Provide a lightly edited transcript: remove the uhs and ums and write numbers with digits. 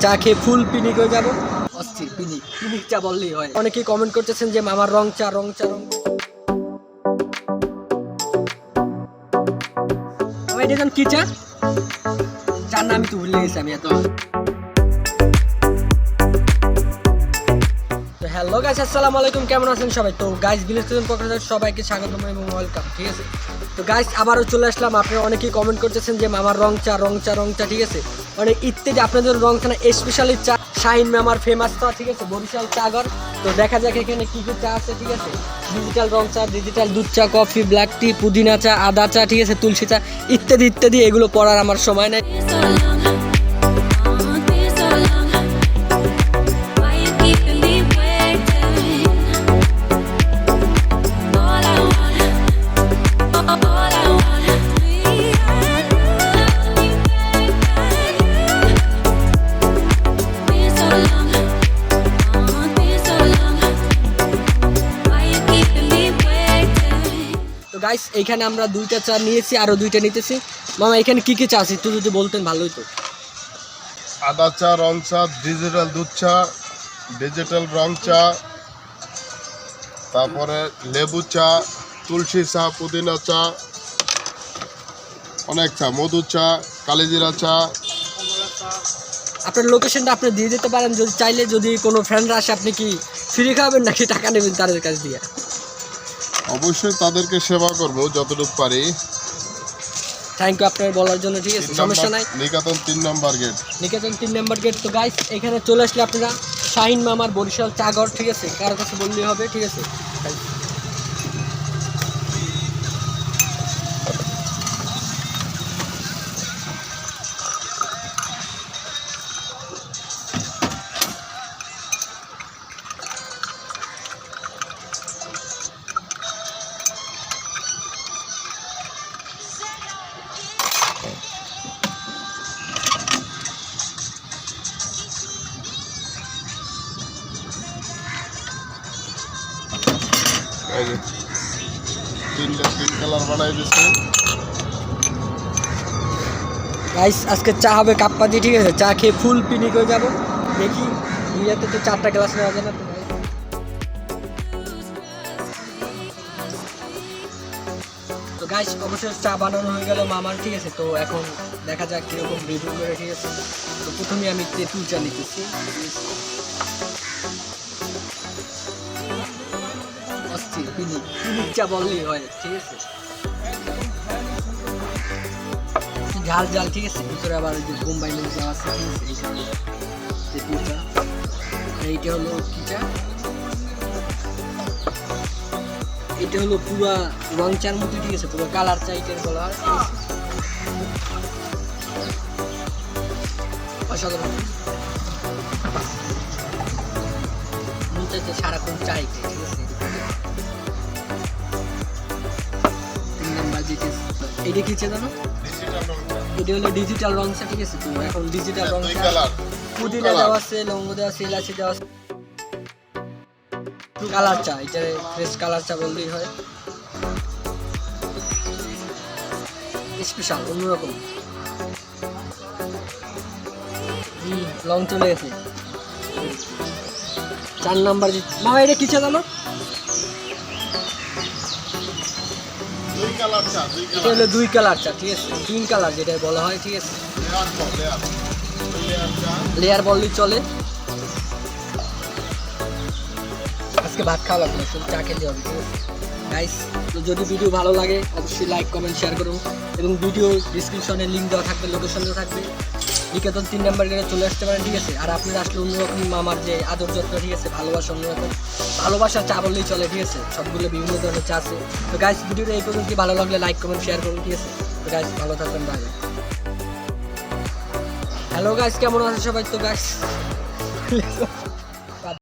চা খেয়ে ফুল পিনিক হয়ে যাবো। অস্থির পিনিক, পিনিক চা বললেই হয়। অনেকেই কমেন্ট করতেছেন যে মামার রং চা রং চা রং। এটা এখন কি চা? চার নাম তো ভুলে গেছি আমি এত। তো হ্যালো গাইস, আসসালামু আলাইকুম, কেমন আছেন সবাই? তো গাইস ভিলেজ স্টেশন পক্ষ সবাইকে স্বাগতম এবং ওয়েলকাম, ঠিক আছে? তো গাইস আবারও চলে আসলাম। আপনারা অনেকেই কমেন্ট করতেছেন যে মামার রং চা রং চা রং চা, ঠিক আছে? অনেক ইত্যাদি আপনাদের রং চা না, স্পেশালি চা শাহিন মামার ফেমাস চা, ঠিক আছে? বরিশাল চাগর। তো দেখা যাক এখানে কি কি চা আছে, ঠিক আছে? ডিজিটাল রং চা, ডিজিটাল দুধ চা, কফি, ব্ল্যাক টি, পুদিনা চা, আদা চা, ঠিক আছে? তুলসী চা ইত্যাদি ইত্যাদি। এগুলো পড়ার আমার সময় নেই। গাইস এইখানে আমরা দুইটা চা নিয়েছি, আরো দুইটা নিতেছি। মামা এখানে কি কি চা আছে একটু যদি বলতেন ভালো হতো। আদা চা, রং চা, ডিজিটাল দুধ চা, ডিজিটাল রং চা, তারপরে লেবু চা, তুলসী চা, পুদিনা চা, অনেক চা, মধু চা, কালিজিরা চা। আপনার লোকেশনটা আপনি দিয়ে দিতে পারেন যদি চাইলে, যদি কোনো ফ্রেন্ডরা আসে আপনি কি ফ্রি খাবেন নাকি টাকা নেবেন তাদের কাছ দিয়ে? অবশ্যই তাদেরকে সেবা করব যতটুকু পারি। থ্যাংক ইউ আপনার বলার জন্য, ঠিক আছে? সমস্যা নাই। নিকেতন 3 নম্বর গেট। নিকেতন 3 নম্বর গেট। তো গাইস এখানে চলে আসলে আপনারা শাহিন মামার বরিশাল চাগর, ঠিক আছে? কারো কাছে বললেই হবে, ঠিক আছে? এই যে তিনটা তিন কালার বানাই দিচ্ছে। গাইস আজকে চা হবে কাপ্পা দিয়ে, ঠিক আছে? চা খেয়ে ফুল পিনিক হয়ে যাবো। দেখি দুইটাতে তো 4টা গ্লাস নেওয়া যায় না। তো গাইস অবশ্যই চা বানানো হয়ে গেল মামার, ঠিক আছে? তো এখন দেখা যাক কিরকম রিভিউ করে, ঠিক আছে? তো প্রথমে আমি তেঁতুল চা নিতেছি। অস্থির পিনিক, পিনিক চা বললেই হয়, ঠিক আছে? ঝাল ঝাল, ঠিক আছে? ভিতরে আবার ওই যে বোম্বাই মরিচ দেওয়া আছে, ঠিক আছে? তেঁতুল চা। এইটা হলো কি চা? এটা হলো পুরা রং চার মতো, ঠিক আছে? পুরো কালার চা এটার বলা হয়, ঠিক আছে? অসাধারণ। মন চাইছে সারাক্ষণ চাই, ঠিক আছে? 3 নাম্বার যেটা এটা কি চা জানো? এটা হলো ডিজিটাল রং চা, ঠিক আছে? তো এখন ডিজিটাল রং চা, পুদিনা দেওয়া আছে, লবঙ্গ দেওয়া আছে, এলাচি দেওয়া আছে, কালার চা। এটা ফ্রেশ কালার চা বললেই হয়, স্পেশাল অন্যরকম। লং চলে গেছে। 4 নাম্বার মামা এটা কি চা জানো? এটা হলো 2 কালার চা, ঠিক আছে? 3 কালার যেটা বলা হয়, ঠিক আছে? লেয়ার বললেই চলে। আজকে ভাত খাওয়া লাগবে, শুধু চা খেতে হবে, ঠিক আছে? গাইস তো যদি ভিডিও ভালো লাগে অবশ্যই লাইক কমেন্ট শেয়ার করুন, এবং ভিডিও ডিসক্রিপশনে লিঙ্ক দেওয়া থাকবে, লোকেশন দেওয়া থাকবে। নিকেতন 3 নাম্বার গেটে চলে আসতে পারেন, ঠিক আছে? আর আপনারা আসলে অন্যরকম মামার যে আদর যত্ন, ঠিক আছে? ভালোবাসা অন্যরকম, ভালোবাসা চা বললেই চলে, ঠিক আছে? সবগুলো বিভিন্ন ধরনের চা আছে। তো গাইস ভিডিওটা এই পর্যন্ত ভালো লাগলে লাইক কমেন্ট শেয়ার করুন, ঠিক আছে? তো গাইস ভালো থাকবেন, বাই বাই। হ্যালো গাইস, কেমন আছেন সবাই? তো গাইস